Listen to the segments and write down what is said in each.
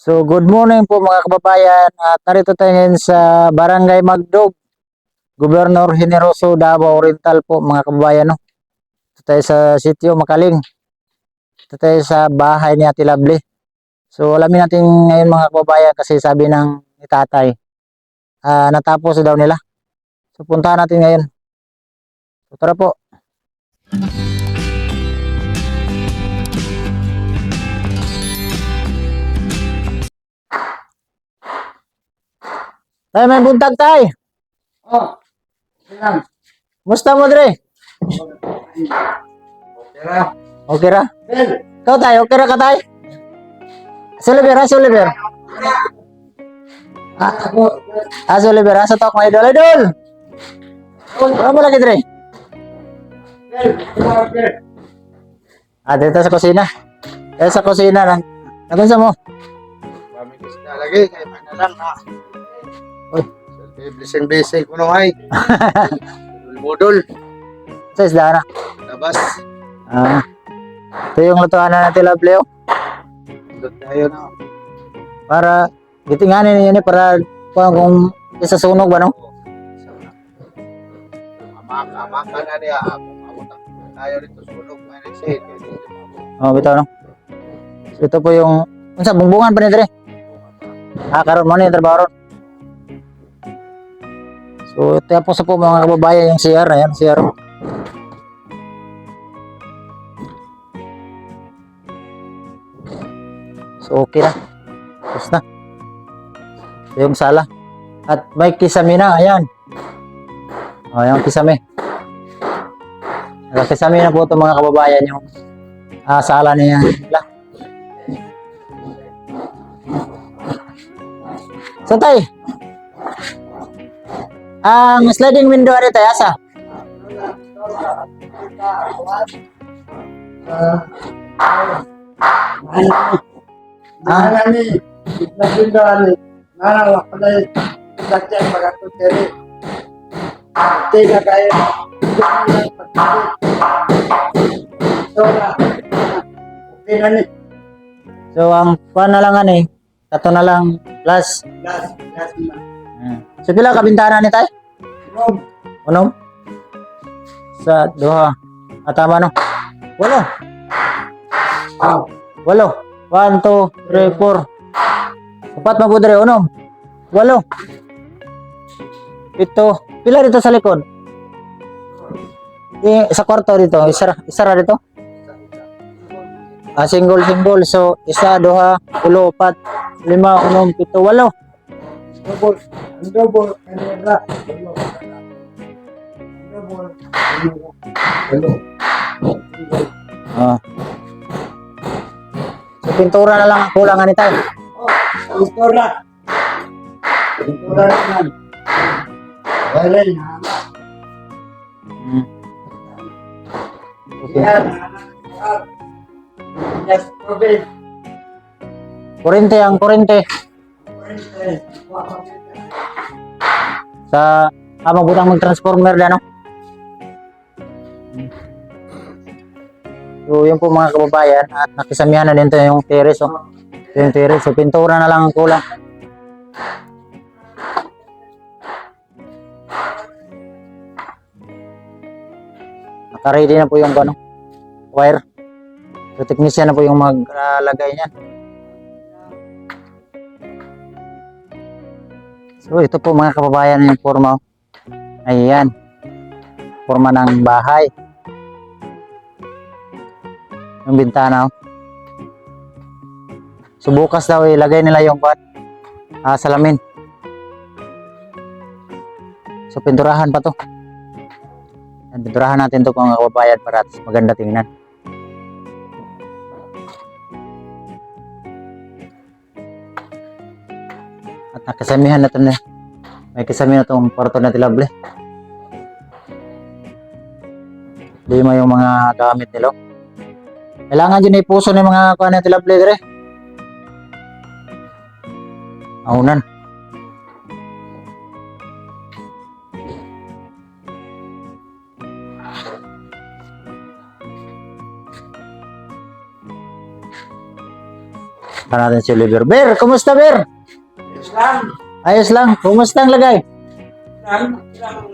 So, good morning po mga kababayan. At narito tayo ngayon sa Barangay Magdog, Gobernador Generoso, Davao Oriental po mga kababayan. No? Ito tayo sa sitio Makaling. Ito tayo sa bahay ni Ate Lovely. So, alamin natin ngayon mga kababayan kasi sabi ng tatay, natapos daw nila. So, puntahan natin ngayon. So, tara po. Tay, may buntag tay. Oh, silang. Musta mo dre? Tira. Okay ra? Ben. Ikaw tay, okay ra ka tay? Soliver, Soliver. Ako. Soliver, asa to mga idol, idol. Ano mo lagi dre? Ben. Ben. Dito sa kusina. Dito sa kusina lang. Nagunsa mo? Kami kasi lagi kay panalang na. Uy. Blessing ko no ay. Budol. Sa isda na. Labas. Ito yung lutuan na natin, Lovely. Oh. Dot tayo na. Para gitinganin niyo ni para kung isa sunog ba no? Ama ka na niya. Tayo rito sulog may nagsit. Bitaw no. So, ito po yung unsa bungbungan pa ni dire. Karon mo ni trabaho ron. So, ito po sa po mga kababayan yung CR na yan, CR. So, okay na. Tapos na. Ito yung sala. At may kisame na, ayan. Yung kisame. Kisame na po ito mga kababayan yung sala niya. So, tay. Ang sliding window ari tayo asa? Nana ni. Nagindaan ni. Nana wa pala. Sakyan pagkakuteri. Tiga kayo. Okay na ni. So, ang kuha na lang ani, kato na lang plus. Last na. So, pila ka bintana ni tay? Rob. Unom? Sa duha. Tama no? Walo. Walo. 1, 2, 3, 4. Upat mo po dere, unom. Walo. Ito. Pila dito sa likod? Sa kwarto dito. Isara dito? Single. So, isa, duha, ulo, upat, 5, unom, 7, 8. Double. Kanira. So, pintura na lang ang kulangan ni tayo. Pintura naman. Wala na. Yan. Yes, Robin. Kurente ang kurente. Sa magbutang mag-transformer na no? So yun po mga kababayan at nakisamihan na din ito yung terrace. Oh. Yung terrace. So pintura na lang ang kulang. Naka-ready na po yung wire. So technician na po yung maglagay niyan. So ito po mga kababayan yung forma. Ayan. Forma ng bahay. Yung bintana. So bukas daw ilagay nila yung salamin. So pinturahan pa to. Pinturahan natin to mga kababayan para maganda tingnan. At nakasamihan na ito na. May kasami na itong kwarto na Lovely. Di mo yung mga gamit nila. Kailangan dyan ipuso ng mga kuha na Lovely dire. Aunan. natin si Oliver. Ber, kumusta Ber? Islam. Ayos lang. Kumusta ang lagay? Islam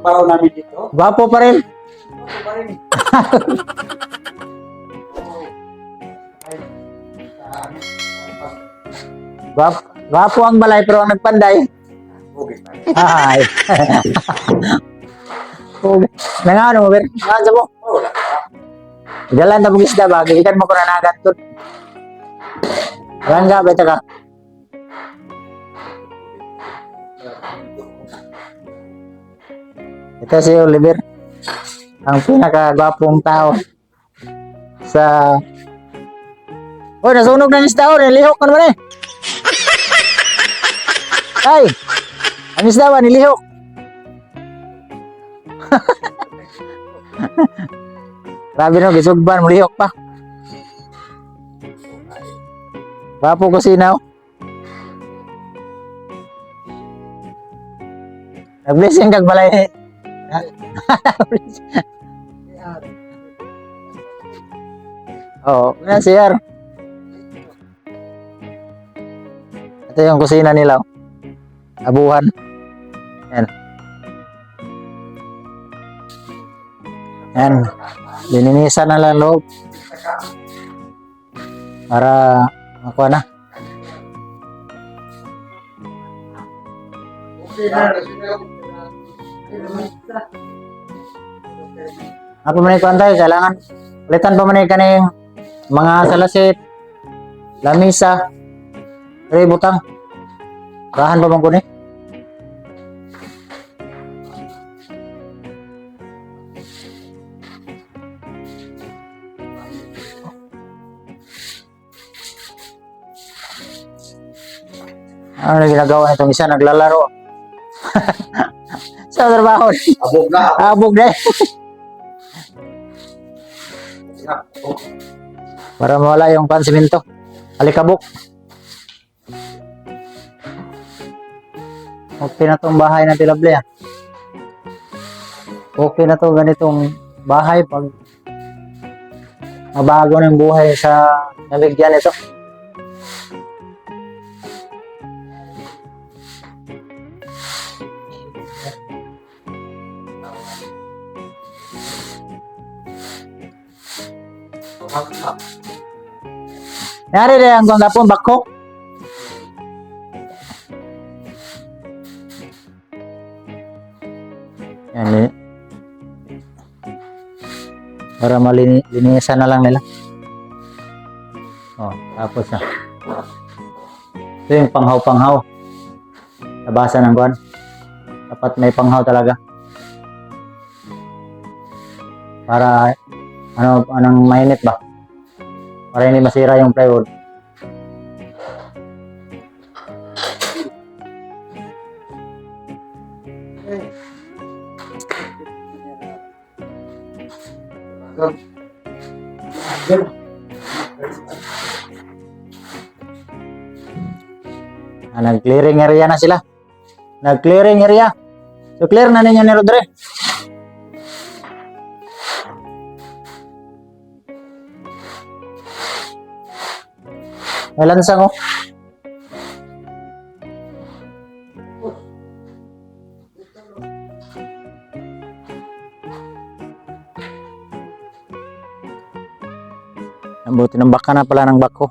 trabaho namin dito. Gwapo pa rin. Ano pa rin? Gwapo ang balay pero ang nagpanday. Okay pa rin. Ay. Nangano mo Ber? Nangano mo? Oh, wala. Jalan na bugis da ba? Ikan mo ko na nagatod. Rangga, beta ka. Ito si Oliver. Ang pinakagwapong tao sa... Uy, nasunog na isda ko. Nilihok ka naman eh. Ay! Ang isda ba? Nilihok. Grabe no, gisugban. Mulihok pa. Gwapo ko sinaw. Nag-blessing kag balay. Oo, na sir. Ito yung kusina nila. Oh. Abuhan. Yan. Yan. Lininisan na lang loob. Para makuha na. Okay na. Ako man ikuan tayo, kailangan ulitan pa man kaning mga salasit, lamisa, butang. Rahan pa man ko ni. Ano na ginagawa nitong isa? Naglalaro. Sa trabaho. Abog na. Abog na eh. Para mawala yung pansimento. Alikabok. Okay na tong bahay na Tilable ah. Okay na to ganitong bahay pag mabago ng buhay sa nabigyan ito. Nari rin ang gapon bakok. Yan eh. Para malinisan na lang nila. Oh, tapos na. Ito yung panghaw-panghaw. Nabasa ng kuwan. Dapat may panghaw talaga. Para anong mainit ba? Para hindi masira yung plywood. Nag-clearing area na sila. Nag-clearing area. So clear na ninyo ni Rodre. May lansang oh. Ang buti ng baka na pala ng bako.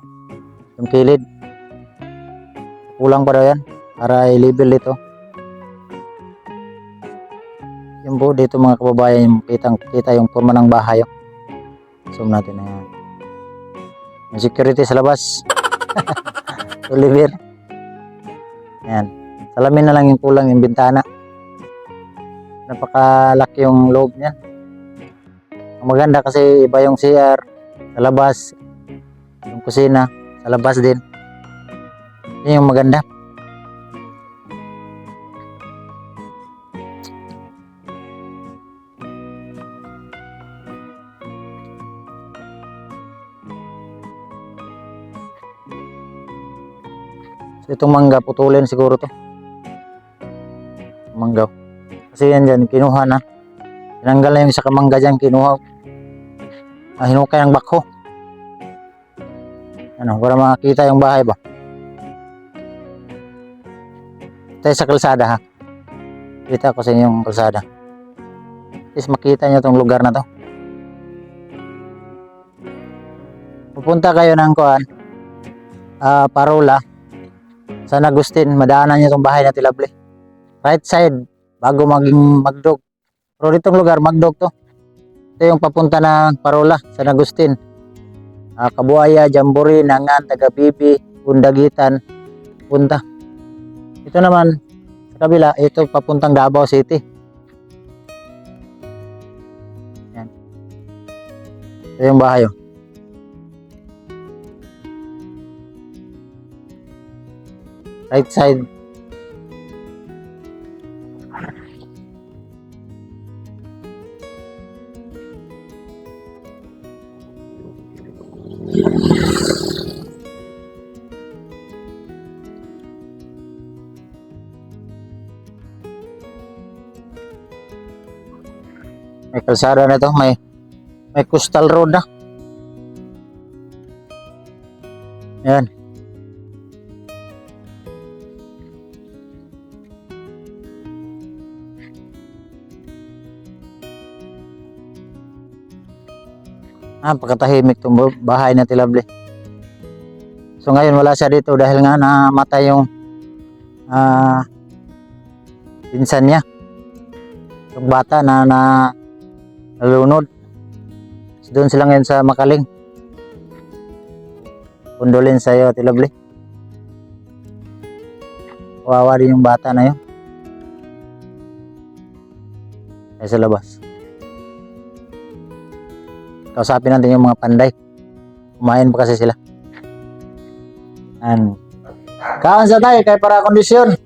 Yung kilid. Kulang pa daw yan. Para i-level dito. Yung po dito mga kababayan, yung kita yung forma ng bahay. Oh. Zoom natin na yan. Yung security sa labas. Oliver. Yan. Salamin na lang yung kulang yung bintana. Napakalaki yung loob niyan. Ang maganda kasi iba yung CR sa labas. Yung kusina sa labas din. Yan yung maganda. So, itong mangga, putulin siguro to. Mangga. Kasi yan dyan, kinuha na. Tinanggal na yung isa kamangga dyan, kinuha. Hinukay ng bakho. Ano, para makita yung bahay ba? Tayo sa kalsada ha. Kita ko sa inyo yung kalsada. Is makita nyo tong lugar na to. Pupunta kayo ng kuan, Parola, San Agustin, madaanan nyo tong bahay na Tilabli. Right side, bago maging Magdog. Pero ditong lugar, Magdog to. Ito yung papunta ng Parola, San Agustin. Kabuaya, Jamboree, Nangan, Tagabibi, Undagitan, punta. Ito naman, sa kabila, ito papuntang Davao City. Yan. Ito yung bahay. Oh. Right side. May kalsada na to, may coastal road na. Yan. Pagkatahimik itong bahay na Tilabli. So ngayon wala siya dito dahil nga namatay yung pinsan niya. Yung bata na nalunod. So, doon sila ngayon sa Makaling. Kundolin sa iyo, Tilabli. Kawawa din yung bata na yun. Ay sa labas. Kausapin natin yung mga panday. Kumain pa kasi sila. Kaon sa tayo kay para kondisyon.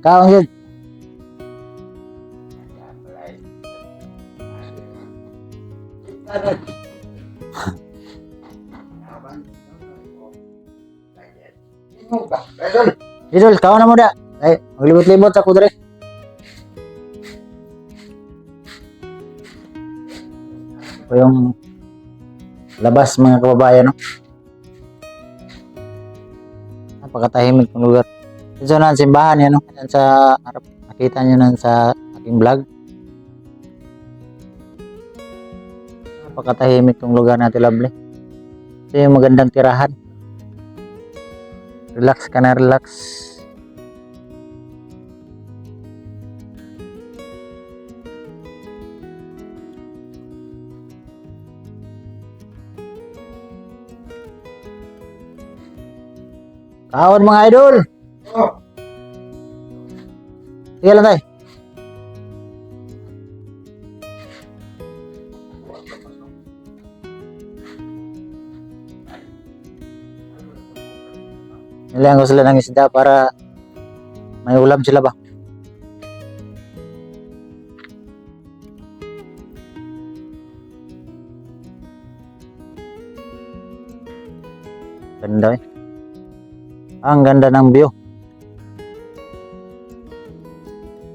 Kaon yun. Idol, kaon na mo da. Ay, maglibot-libot ako dere. Ito yung labas mga kababayan, no? Napakatahimik ng lugar. Ito na ang simbahan yan, no? Yan sa harap. Nakita nyo na sa aking vlog. Napakatahimik ng lugar na Tilabli. Ito yung magandang tirahan. Relax ka na, relax. Kawan mga idol. Sige lang tayo. Nilayan ko sila ng isda para may ulam sila ba. Ganda eh. Ang ganda ng view.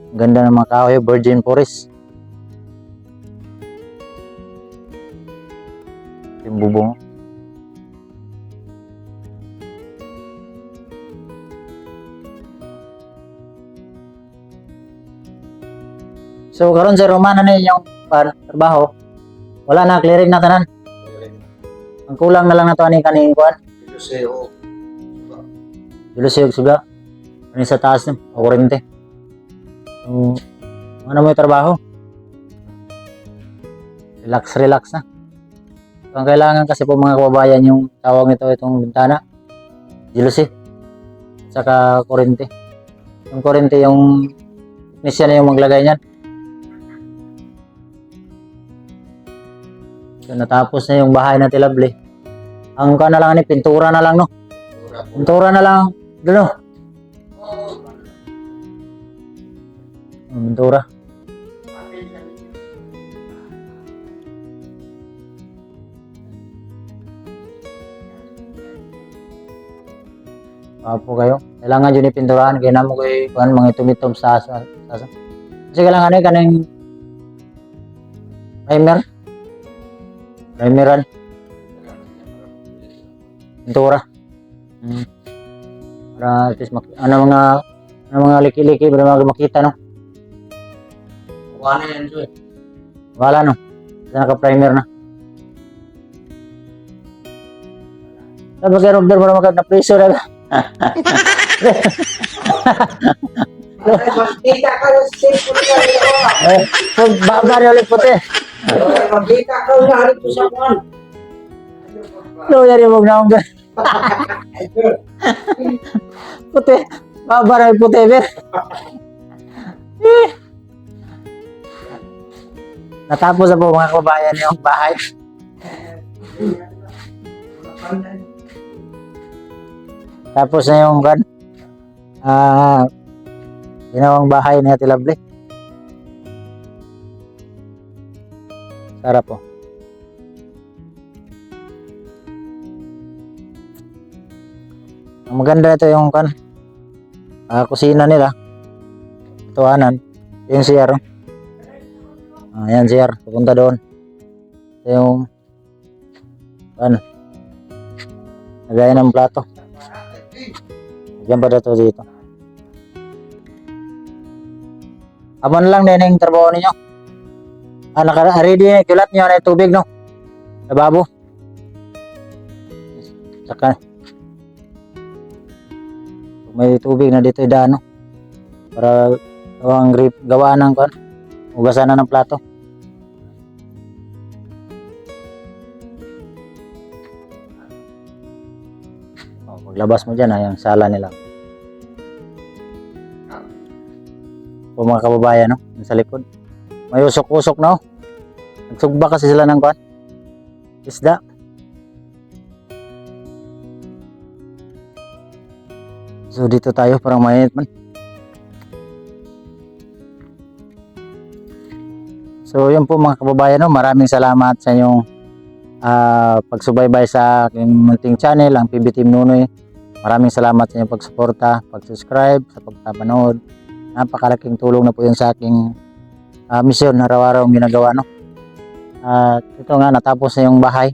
Ang ganda ng mga kahoy, virgin forest. Yung bubong. So karon sa Romana na yung trabaho. Wala na, clearing na tanan. Ang kulang na lang na to ani kaning kuan. Ilusiyog suga. Ano sa taas niya? Kurente. Ano mo yung trabaho? Relax, relax na. So, ang kailangan kasi po mga kababayan yung tawag nito itong bintana. Jealousy. Saka kurente. Yung kurente yung technician na yung maglagay niyan. So, natapos na yung bahay na Tilabli. Ang na lang ni pintura na lang, no? Pintura na lang. Dalo. Pintura. Papo kayo. Kailangan yun ipinturahan. Kaya naman kayo mga tumitom sa. Kasi kailangan kaning Primer. Primeran. Pintura. Para at least ano mga liki-liki para makita, no? Wala yan, Joy. Wala, no? Kasi naka-primer na. Sabi kay Robder para na-preso na. Magkita ka yung cellphone ka rin ako. So, baba niya ulit puti. Magkita ka yung harito sa kuwan. No, yan yung magnaong gan. Puti. Baba na yung puti, ber. Natapos na po mga kababayan yung bahay. Tapos na yung gan. Ginawang bahay ni Ate Lovely. Sarap po. Ang maganda ito yung kan kusina nila. Tuhanan. Yung CR. Ayan CR. Pupunta doon. Ito yung kan lagay ng plato. Diyan pa dito dito. Aman lang din yung trabaho ninyo. Naka-ready na kulat nyo na yung tubig, no? Lababo. Saka may tubig na dito idaan, no? Para gawaan ng kan hugasan na ng plato. Paglabas mo dyan, yung sala nila. O mga kababayan, no? Sa likod. May usok-usok, no? Nagsugba kasi sila ng kan isda. So dito tayo, parang mainit man. So yun po mga kababayan, no? Maraming salamat sa inyong pagsubaybay sa aking munting channel, ang PB Team Nunoy. Maraming salamat sa inyong pagsuporta, pag-subscribe, sa pagpapanood. Napakalaking tulong na po yun sa aking misyon na araw-araw ginagawa, no? At ito nga, natapos na yung bahay.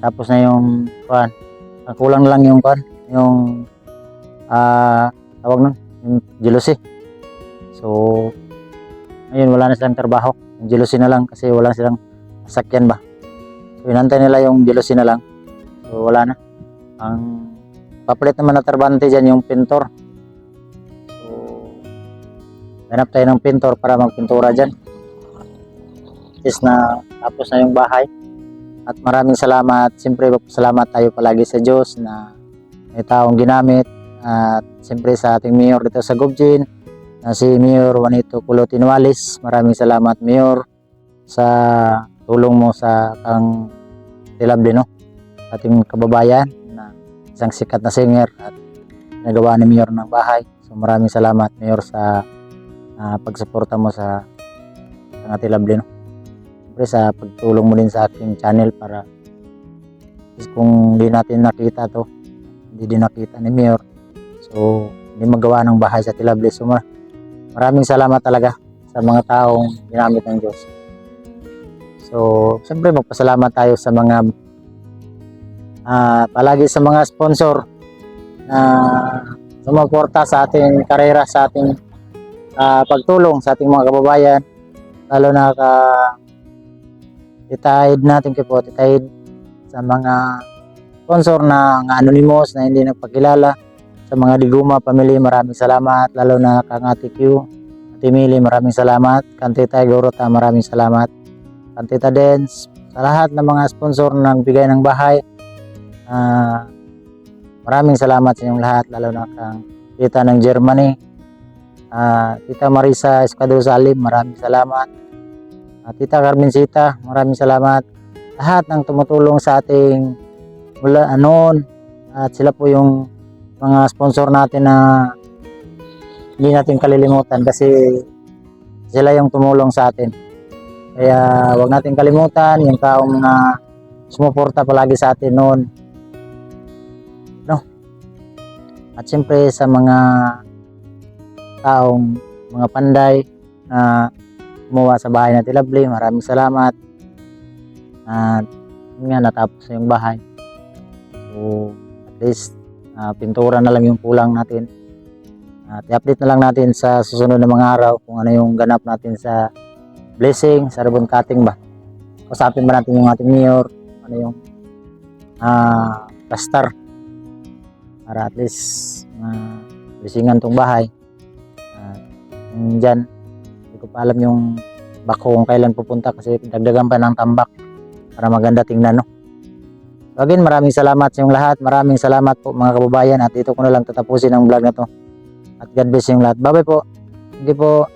Tapos na yung kuan. Kulang na lang yung kuan, yung tawag nun, yung jealousy. So ngayon wala na silang trabaho. Yung jealousy na lang kasi wala silang sasakyan ba. So inantay nila yung jealousy na lang. So wala na. Ang papalit naman na trabante dyan yung pintor. Hanap tayo ng pintor para magpintura dyan. Is na tapos na yung bahay. At maraming salamat. Siyempre salamat tayo palagi sa Diyos na may taong ginamit. At siyempre sa ating mayor dito sa Gubjin na si Mayor Juanito Culotin Walis. Maraming salamat Mayor sa tulong mo sa kang Tilabli, no? Ating kababayan na isang sikat na singer at nagawa ni Mayor ng bahay. So maraming salamat Mayor sa pagsuporta mo sa Ate Lovely, no? Siyempre sa pagtulong mo din sa aking channel para kung hindi natin nakita to, hindi din nakita ni Mayor, so hindi magawa ng bahay sa Ate Lovely. So maraming salamat talaga sa mga taong ginamit ng Diyos. So siyempre magpasalamat tayo sa mga palagi sa mga sponsor na sumuporta sa ating karera, sa ating pagtulong sa ating mga kababayan, lalo na titahid natin po, titahid sa mga sponsor na anonymous na hindi nagpakilala, sa mga Diguma family, maraming salamat, lalo na kang Ate Q, Ate Mili, maraming salamat, Kantita Gorota, maraming salamat, Kantita Dance, sa lahat ng mga sponsor na nagbigay ng bahay, maraming salamat sa inyong lahat, lalo na kang Tita ng Germany, Tita Marisa Escudero Salim, maraming salamat. Tita Carmencita, maraming salamat. Lahat ng tumutulong sa ating mula noon, at sila po yung mga sponsor natin na hindi natin kalilimutan kasi sila yung tumulong sa atin. Kaya wag natin kalimutan yung taong sumuporta palagi sa atin noon, no? At siyempre sa mga taong mga panday na gumawa sa bahay natin Lovely. Maraming salamat. At yun nga, natapos na yung bahay. So at least pintura na lang yung kulang natin. At i-update na lang natin sa susunod na mga araw kung ano yung ganap natin sa blessing, sa ribbon cutting ba. Usapin ba natin yung ating mayor, ano yung plaster para at least blessingan tong bahay. Yung dyan, hindi ko pa alam yung bako kung kailan pupunta kasi dagdagan pa ng tambak para maganda tingnan, no? So again, maraming salamat sa inyong lahat. Maraming salamat po mga kababayan at dito ko na lang tatapusin ang vlog na to. At God bless yung lahat. Bye bye po. Hindi po.